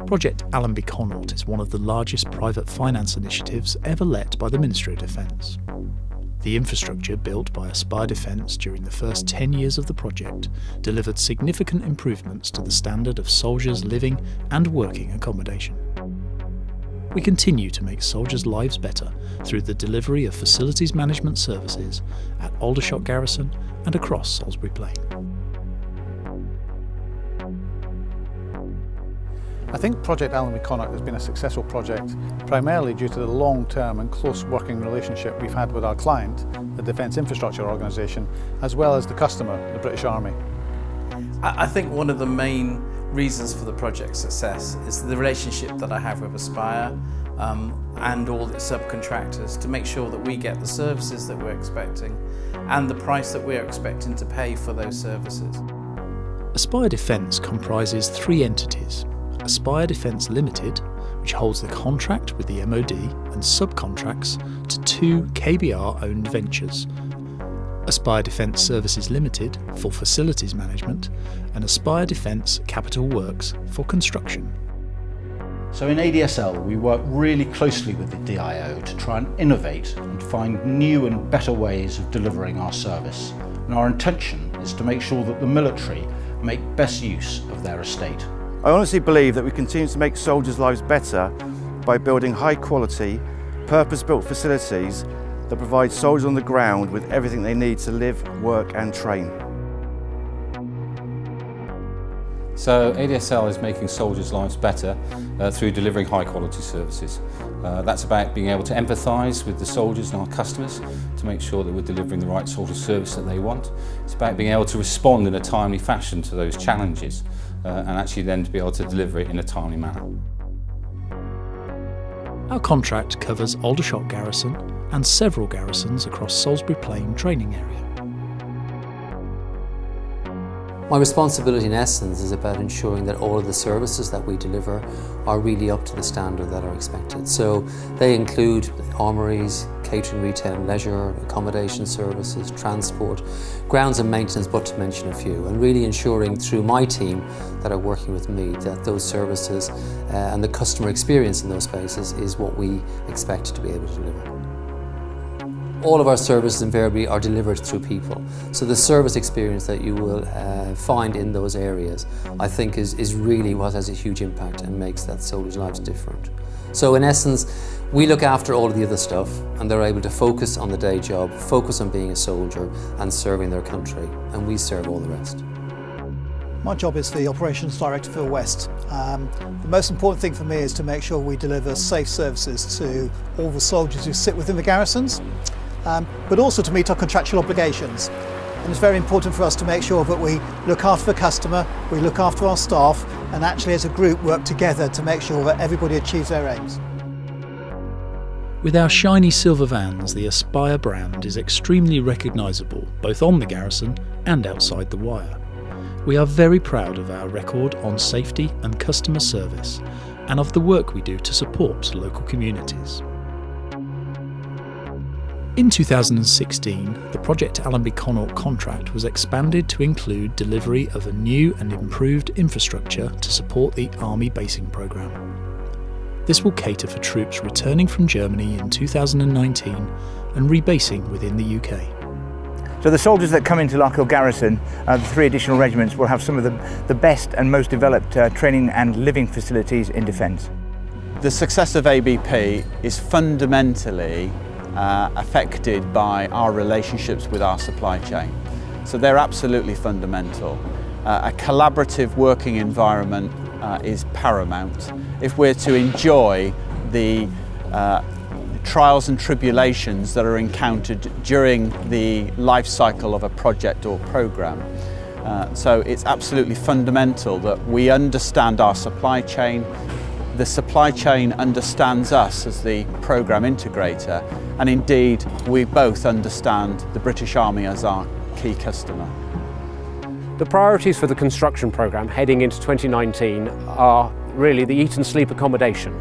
Project Allenby Connaught is one of the largest private finance initiatives ever led by the Ministry of Defence. The infrastructure built by Aspire Defence during the first 10 years of the project delivered significant improvements to the standard of soldiers' living and working accommodation. We continue to make soldiers' lives better through the delivery of facilities management services at Aldershot Garrison and across Salisbury Plain. I think Project Allenby Connaught has been a successful project primarily due to the long-term and close working relationship we've had with our client, the Defence Infrastructure Organisation, as well as the customer, the British Army. I think one of the main reasons for the project's success is the relationship that I have with Aspire and all its subcontractors to make sure that we get the services that we're expecting and the price that we're expecting to pay for those services. Aspire Defence comprises three entities: Aspire Defence Limited, which holds the contract with the MOD and subcontracts to two KBR-owned ventures, Aspire Defence Services Limited for facilities management, and Aspire Defence Capital Works for construction. So in ADSL we work really closely with the DIO to try and innovate and find new and better ways of delivering our service. And our intention is to make sure that the military make best use of their estate. I honestly believe that we continue to make soldiers' lives better by building high-quality, purpose-built facilities that provide soldiers on the ground with everything they need to live, work and train. So ADSL is making soldiers' lives better through delivering high-quality services. That's about being able to empathise with the soldiers and our customers to make sure that we're delivering the right sort of service that they want. It's about being able to respond in a timely fashion to those challenges and actually then to be able to deliver it in a timely manner. Our contract covers Aldershot Garrison and several garrisons across Salisbury Plain training area. My responsibility in essence is about ensuring that all of the services that we deliver are really up to the standard that are expected. So they include armouries, catering, retail and leisure, accommodation services, transport, grounds and maintenance, but to mention a few, and really ensuring through my team that are working with me that those services and the customer experience in those spaces is what we expect to be able to deliver. All of our services invariably are delivered through people. So the service experience that you will find in those areas, I think is really what has a huge impact and makes that soldiers' lives different. So in essence, we look after all of the other stuff and they're able to focus on the day job, focus on being a soldier and serving their country, and we serve all the rest. My job is the Operations Director for West. The most important thing for me is to make sure we deliver safe services to all the soldiers who sit within the garrisons, but also to meet our contractual obligations. And it's very important for us to make sure that we look after the customer, we look after our staff, and actually as a group work together to make sure that everybody achieves their aims. With our shiny silver vans, the Aspire brand is extremely recognisable both on the garrison and outside the wire. We are very proud of our record on safety and customer service and of the work we do to support local communities. In 2016, the Project Allenby Connaught contract was expanded to include delivery of a new and improved infrastructure to support the Army basing programme. This will cater for troops returning from Germany in 2019 and rebasing within the UK. So the soldiers that come into Larkhill Garrison, the three additional regiments, will have some of the best and most developed training and living facilities in defence. The success of ABP is fundamentally affected by our relationships with our supply chain. So they're absolutely fundamental. A collaborative working environment is paramount if we're to enjoy the trials and tribulations that are encountered during the life cycle of a project or programme. So it's absolutely fundamental that we understand our supply chain, the supply chain understands us as the programme integrator, and indeed we both understand the British Army as our key customer. The priorities for the construction programme heading into 2019 are really the eat and sleep accommodation.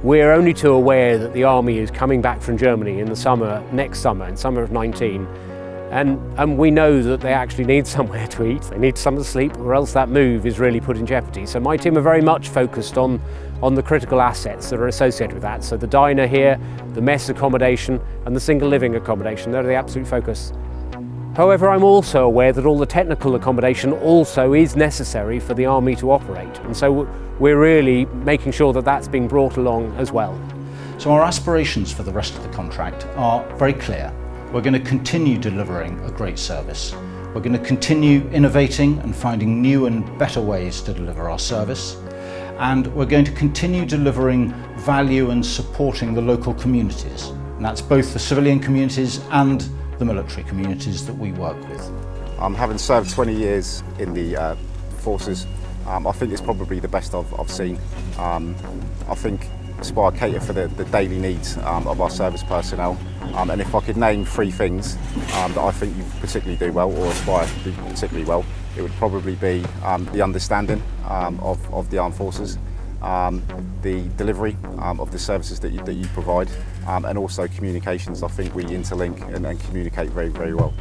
We're only too aware that the Army is coming back from Germany in the summer, next summer, in summer of 19, And we know that they actually need somewhere to eat, they need somewhere to sleep, or else that move is really put in jeopardy. So my team are very much focused on the critical assets that are associated with that. So the diner here, the mess accommodation, and the single living accommodation, they're the absolute focus. However, I'm also aware that all the technical accommodation also is necessary for the Army to operate. And so we're really making sure that that's being brought along as well. So our aspirations for the rest of the contract are very clear. We're going to continue delivering a great service. We're going to continue innovating and finding new and better ways to deliver our service. And we're going to continue delivering value and supporting the local communities. And that's both the civilian communities and the military communities that we work with. Having served 20 years in the forces, I think it's probably the best I've seen. I think Spire cater for the daily needs of our service personnel. And if I could name 3 things that I think you particularly do well, or aspire to do particularly well, it would probably be the understanding of the armed forces, the delivery of the services that you provide, and also communications. I think we interlink and communicate very, very well.